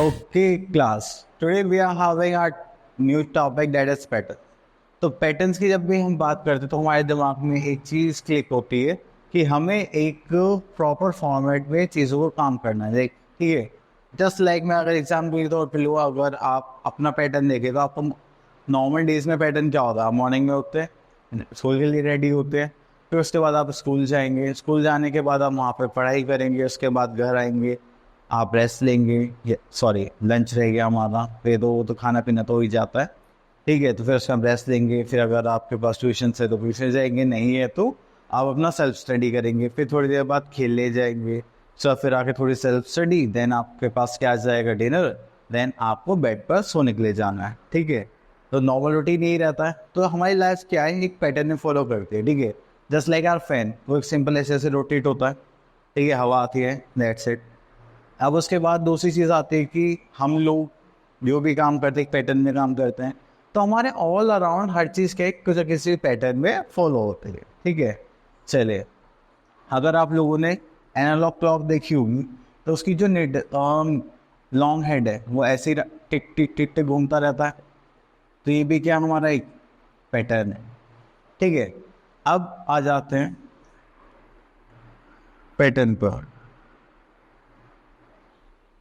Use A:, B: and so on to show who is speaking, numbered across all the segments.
A: Okay, class. Today we are having our new topic that is pattern. तो patterns की जब भी हम बात करते हैं तो हमारे दिमाग में एक चीज़ क्लिक होती है कि हमें एक प्रॉपर फॉर्मेट में चीज़ों को काम करना है, ठीक है। जस्ट लाइक मैं अगर एग्जाम्पल के तौर पर लूँ, अगर आप अपना पैटर्न देखें तो आपको नॉर्मल डेज में पैटर्न क्या होता है? आप मॉर्निंग में उठते हैं, स्कूल के लिए रेडी होते हैं, फिर उसके बाद आप स्कूल जाएंगे, स्कूल जाने के बाद आप वहाँ पर पढ़ाई करेंगे, उसके बाद घर आएंगे, आप रेस्ट लेंगे, सॉरी लंच रह गया हमारा, फिर तो खाना पीना तो हो ही जाता है, ठीक है। तो फिर उसका रेस्ट लेंगे, फिर अगर आपके पास ट्यूशन है तो ट्यूशन जाएंगे, नहीं है तो आप अपना सेल्फ स्टडी करेंगे, फिर थोड़ी देर बाद खेलने जाएंगे, सो फिर आके थोड़ी सेल्फ स्टडी, देन आपके पास क्या जाएगा? डिनर, देन आपको बेड पर सोने के लिए जाना है, ठीक है। तो नॉर्मल रूटीन यही रहता है। तो हमारी लाइफ क्या है, एक पैटर्न में फॉलो करती है, ठीक है। जस्ट लाइक आवर फैन, वो एक सिंपल ऐसे रोटेट होता है, ठीक है, हवा आती है, दैट्स इट। अब उसके बाद दूसरी चीज़ आती है कि हम लोग जो भी काम करते हैं पैटर्न में काम करते हैं, तो हमारे ऑल अराउंड हर चीज़ के कुछ न किसी पैटर्न में फॉलो होते हैं, ठीक है। चलिए, अगर आप लोगों ने एनालॉग क्लॉक देखी होगी तो उसकी जो लॉन्ग हेड है वो ऐसे ही टिक टिक टिक टिक घूमता रहता है, तो ये भी क्या हमारा एक पैटर्न है, ठीक है। अब आ जाते हैं पैटर्न पर।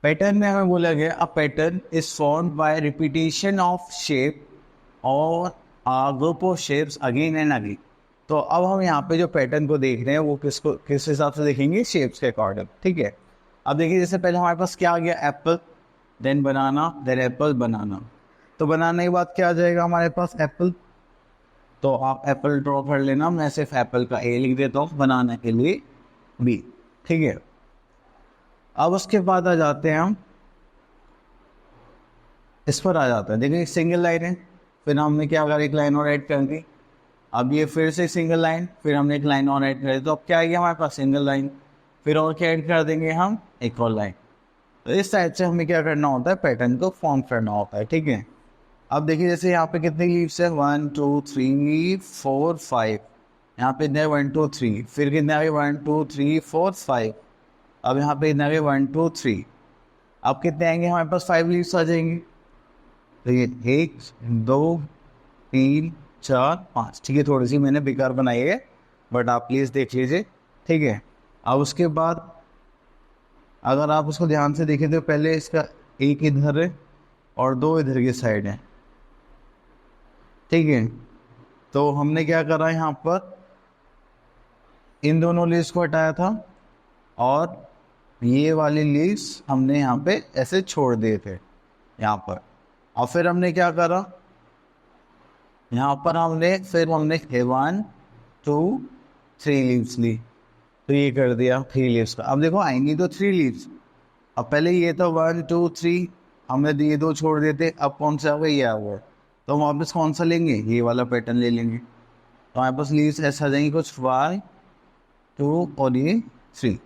A: पैटर्न में हमें बोला गया, a pattern is formed by repetition of shape और group of shapes again and again. तो अब हम यहाँ पे जो पैटर्न को देख रहे हैं वो किस हिसाब से देखेंगे? शेप्स के अकॉर्डिंग, ठीक है। अब देखिए, जैसे पहले हमारे पास क्या आ गया? एप्पल, देन बनाना, देन एप्पल, बनाना। तो बनाने के बाद क्या आ जाएगा हमारे पास? एप्पल। तो आप एप्पल ड्रॉ कर लेना, मैं सिर्फ एप्पल का ए लिख देता हूँ, बनाने के लिए बी, ठीक है। अब उसके बाद आ जाते हैं हम इस पर आ जाता है, देखिए एक सिंगल लाइन है, फिर हमने क्या अगर एक लाइन और ऐड कर दी, अब ये फिर से सिंगल लाइन, फिर हमने एक लाइन और ऐड कर दी, तो अब क्या आ गया हमारे पास? सिंगल लाइन, फिर और क्या ऐड कर देंगे हम? एक और लाइन। तो इस टाइप से हमें क्या करना होता है? पैटर्न को फॉर्म करना होता है, ठीक है। अब देखिए, जैसे यहाँ पे कितने लीव्स है? 1 2 3 4 5, यहाँ पे इतने 1 2 3, फिर कितने आ गए? 1 2 3 4 5, अब यहाँ पे इतने आ गए 1 2 3, अब कितने आएंगे हमारे पास? 5 लीव्स आ जाएंगे। तो ये 1 2 3 4 5, ठीक है। थोड़ी सी मैंने बेकार बनाई है, बट आप प्लीज़ देख लीजिए, ठीक है। अब उसके बाद अगर आप उसको ध्यान से देखें तो पहले इसका एक इधर है और 2 इधर की साइड है, ठीक है। तो हमने क्या करा यहाँ पर? इन दोनों लीव्स को हटाया था और ये वाली लीव्स हमने यहाँ पे ऐसे छोड़ दिए थे यहाँ पर। और फिर हमने क्या करा? यहाँ पर हमने 1 2 3 लीव्स ली, तो ये कर दिया 3 लीव्स का। अब देखो आएंगी तो 3 लीव्स। अब पहले ये था 1 2 3, हमने ये 2 छोड़ दिए थे, अब कौन सा होगा? ये आ गया। तो हम वापस कौन सा लेंगे? ये वाला पैटर्न ले लेंगे। तो हमारे पास लीव्स ऐसा आ जाएंगी कुछ 1 2 और ये 3,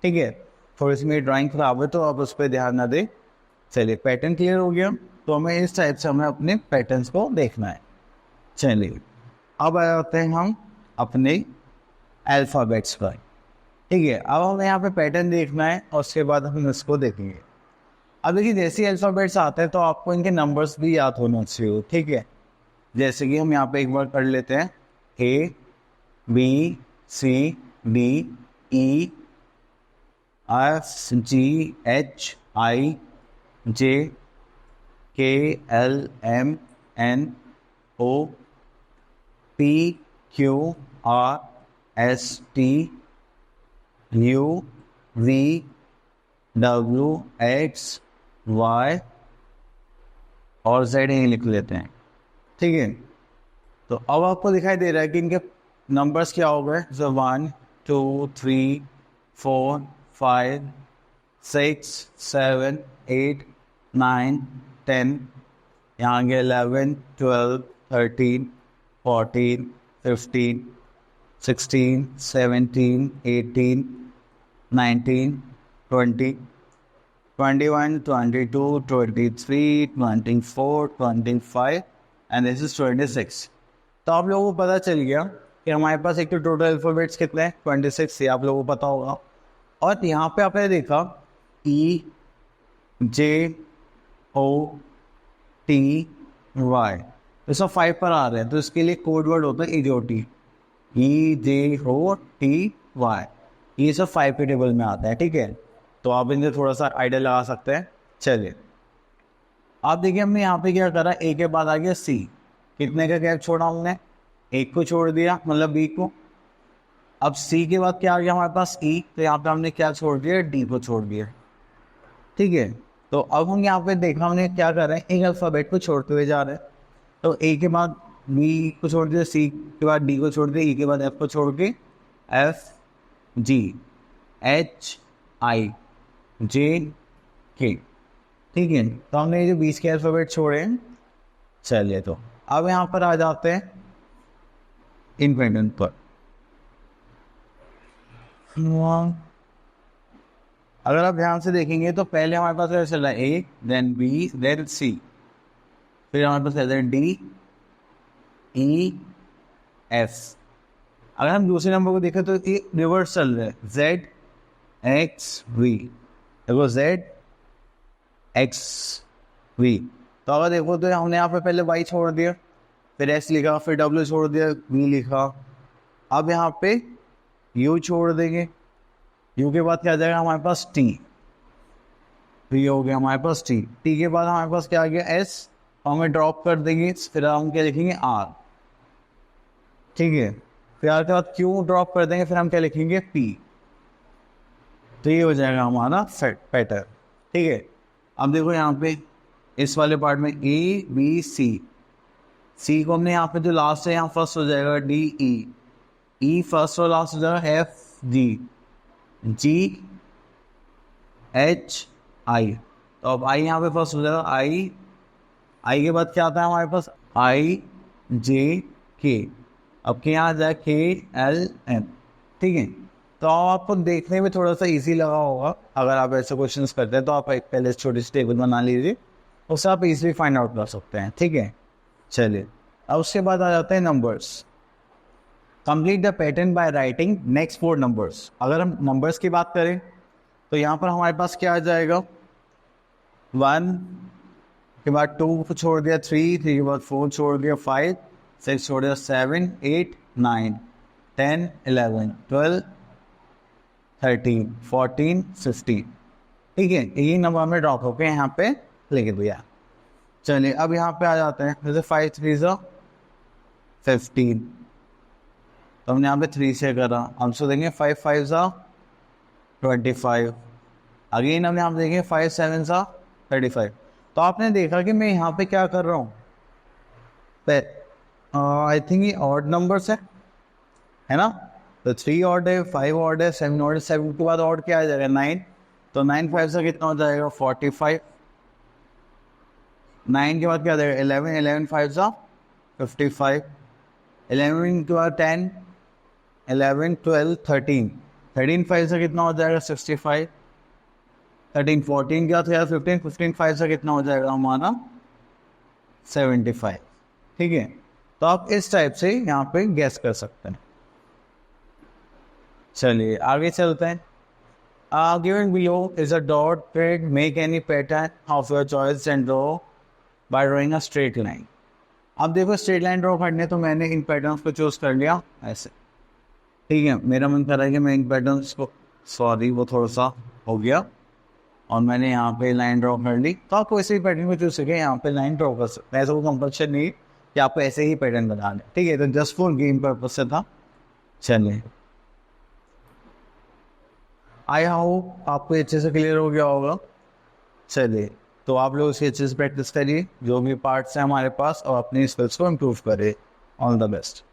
A: ठीक है। थोड़ी सी मेरी ड्राइंग खराब है तो आप उस पर ध्यान ना दें। चलिए, पैटर्न क्लियर हो गया। तो हमें इस टाइप से हमें अपने पैटर्न्स को देखना है। चलिए, अब आ जाते हैं हम अपने अल्फ़ाबेट्स पर, ठीक है। अब हमें यहाँ पे पैटर्न देखना है और उसके बाद हम इसको देखेंगे। अब देखिए, जैसे अल्फ़ाबेट्स आते हैं तो आपको इनके नंबर्स भी याद होना चाहिए, ठीक है। जैसे कि हम यहाँ पे एक बार कर लेते हैं, A B C D E F G H I J K L M N O P Q R S T U V W X Y और Z ही लिख लेते हैं, ठीक है। तो अब आपको दिखाई दे रहा है कि इनके नंबर्स क्या हो गए? जो 1 2 3 4 5 6 7 8 9 10, यहाँ आगे 11 12 13 14 15 16 17 18 19 20 21 22 23 24 25 एंड दिस इज 26। तो आप लोगों को पता चल गया कि हमारे पास एक तो टोटल अल्फ़ाबेट्स कितने हैं? 26, ये आप लोगों को पता होगा। और यहाँ पे आपने देखा E JOTY, तो सब 5 पर आ रहे हैं, तो इसके लिए कोड वर्ड होता है EJOT, EJOTY, ये सब 5 के टेबल में आता है, ठीक है। तो आप इनसे थोड़ा सा आइडिया लगा सकते हैं। चलिए आप देखिए हमने यहाँ पे क्या करा, ए के बाद आ गया सी, कितने का गैप छोड़ा हमने, एक को छोड़ दिया, मतलब बी को। अब सी के बाद क्या आ गया हमारे पास ई, तो यहाँ पे हमने क्या छोड़ दिया, डी को छोड़ दिया, ठीक है। तो अब हम यहाँ पे देखा हमने क्या कर रहे हैं, एक अल्फ़ाबेट को छोड़ते हुए जा रहे हैं। तो ए के बाद बी को छोड़ दिया, सी के बाद डी को छोड़ दिया, ई के बाद एफ को छोड़ के एफ जी एच आई जे के, ठीक है। तो हमने ये जो 20 के अल्फ़ाबेट छोड़े हैं। चलिए तो अब यहाँ पर आ जाते हैं इन पैटर्न पर। अगर आप ध्यान से देखेंगे तो पहले हमारे पास ऐसा चल रहा है ए, देन बी, देन सी, फिर हमारे पास है डी, ई, एफ। अगर हम दूसरे नंबर को देखें तो ये रिवर्स चल रहा है, जेड एक्स वी, देखो जेड एक्स वी। तो अगर देखो तो हमने यहाँ पे पहले वाई छोड़ दिया, फिर एस लिखा, फिर डब्ल्यू छोड़ दिया, वी लिखा। अब यहाँ पे यू छोड़ देंगे, यू के बाद क्या आ जाएगा हमारे पास टी, वी हो गया हमारे पास टी। टी के बाद हमारे पास क्या आ गया एस, हमें ड्रॉप कर देंगे, फिर हम क्या लिखेंगे आर, ठीक है। फिर आर के बाद क्यू ड्रॉप कर देंगे, फिर हम क्या लिखेंगे पी। तो ये हो जाएगा हमारा पैटर्न, ठीक है। अब देखो यहाँ पे इस वाले पार्ट में ए बी सी, सी को हमने यहाँ पे जो लास्ट है यहाँ फर्स्ट हो जाएगा डी ई, ई फर्स्ट और लास्ट हो जाएगा F G, ji H I. तो अब आई यहाँ पे फर्स्ट हो जाएगा आई, आई के बाद क्या आता है हमारे पास आई जे के, अब के यहाँ आ जाए के एल एम, ठीक है। तो आपको देखने में थोड़ा सा इजी लगा होगा, अगर आप ऐसे क्वेश्चंस करते हैं तो आप एक पहले छोटी सी टेबल बना लीजिए, उससे आप इजीली फाइंड आउट कर सकते हैं, ठीक है। चलिए अब उसके बाद आ जाते हैं numbers. Complete the pattern by writing next 4 numbers. अगर हम नंबर्स की बात करें तो यहाँ पर हमारे पास क्या आ जाएगा, 1 के बाद 2 को छोड़ दिया, 3 के बाद 4 छोड़ दिया, 5 6 छोड़ दिया, 7 8 9 10 11 12 13 14 15, ठीक है। ये नंबर हमें ड्रॉप होकर यहाँ पे लिख दिया। चलिए अब यहाँ पे आ जाते हैं, जैसे 5 3 15, तो हमने यहाँ पे 3 से करा, हम सो देंगे 5 5 25, अगेन हमने यहाँ देखेंगे 5 7 35। तो आपने देखा कि मैं यहाँ पे क्या कर रहा हूँ, आई थिंक ये ऑड नंबर्स है ना। तो 3 ऑड है, 5 ऑड है, 7 ऑड है, 7 के बाद ऑड क्या आ जाएगा 9, तो 9 5 से कितना हो जाएगा 45, 9 के बाद क्या आ जाएगा 11, 11 5 55, 11 के बाद 10 11 12 13, 13 5 से कितना हो जाएगा 65, 13 14 के बाद 15, 15 5 से कितना हो जाएगा हमारा 75, ठीक है। तो आप इस टाइप से यहाँ पे गैस कर सकते हैं। चलिए आगे चलते हैं। Given below is a dot grid, make any pattern of your choice and draw by drawing a straight line. अब देखो स्ट्रेट लाइन ड्रॉ करने, तो मैंने इन पैटर्न्स को चूज कर लिया ऐसे, ठीक है। मेरा मन कर रहा है कि मैं इन पैटर्न्स को, सॉरी वो थोड़ा सा हो गया, और मैंने यहाँ पे लाइन ड्रॉ कर ली। तो आपको ऐसे ही पैटर्न को चूज करके यहाँ पे लाइन ड्रॉ कर सकते हैं, ऐसा कोई कंपल्शन नहीं कि आपको ऐसे ही पैटर्न बना लें, ठीक है। तो जस्ट फॉर गेम पर्पज से था। चलिए आई होप आपको अच्छे से क्लियर हो गया होगा। चलिए तो आप लोग इसकी अच्छे से प्रैक्टिस करिए, जो भी पार्ट्स हैं हमारे पास, और अपनी स्किल्स को इम्प्रूव करिए। All the best.